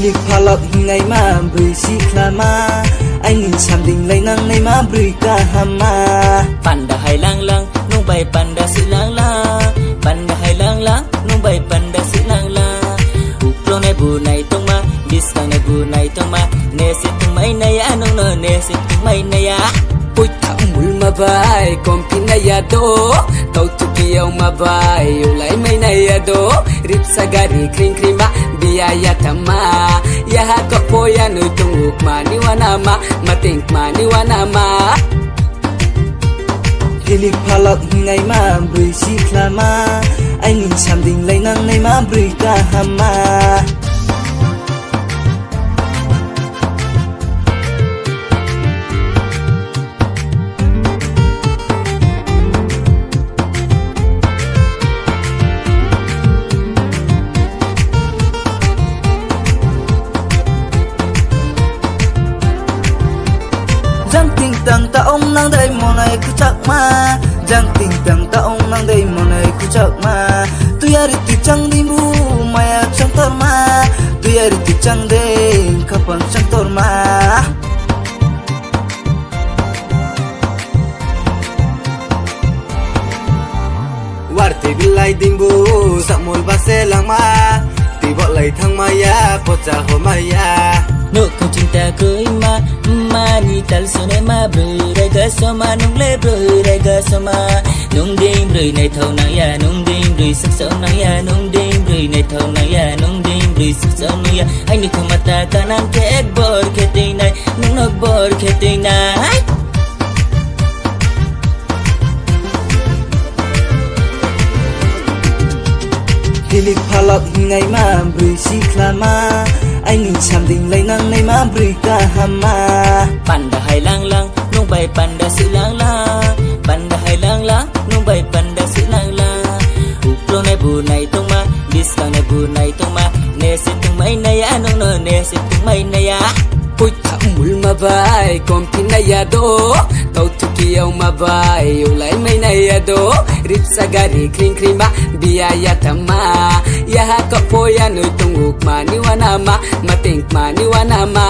hilik phalak hingai ma bri siklama ainin samding lainang nei ma bri ka hama panda hai lang lang nung bay panda si lang lang panda hai lang lang nung bay panda si lang lang uklo nai bu nai tong ma disang nai bu nai tong ma ne si tung mai nai anong no ne si tung mai nai ya ui thang mul ma bai kom pin na ya do tau tu kiau ma bai u lai mai na ya do rip sagari kring kring ba bia ya tama ya ha ko po ya nu tung uk ma ni wana ma ting ma ni wana ma hilik phalak hingai ma bri siklama ainin samding lainang nei ma bri ka hama Jang ting tang ta ong nang dai mo nai ku chak ma Jang ting tang ta ong nang dai mo nai ku chak ma Tu yari ti chang di bu maya chang tor ma Tu yari ti chang de kapang chang tor ma Warti bilai ding bu samul ba se lang ma Ti bo lai thang ma ya po cha ho ma ya nụ không chúng ta cưới ma ni tal so ne ma bơi đây cơ so ma nung le bơi đây cơ so ma nung đêm bơi này thâu nắng ya nung đêm bơi sắc sỡ nắng ya nung đêm bơi này thâu nắng ya nung đêm bơi sắc sỡ nắng ya anh đi không mata kanan ke ek bor ke ting này nung nok bor ke ting này hilik phalak hingai ma bri siklama ainin samding lainang nei ma bri ka hama panda hai lang lang nung bay panda si lang lang panda hai lang lang nung bay panda si lang lang uklo nai bu nai tong ma disang nai bu nai tong ma ne si tung mai nai anong no ne si tung mai nai ya ui thang mul ma bai kom pin na ya do tau tu kiau ma bai u lai mai na ya do rip sagari kring kring ba bia ya tama ya ha ko po ya nu tung uk ma ni wana ma ting ma ni wana ma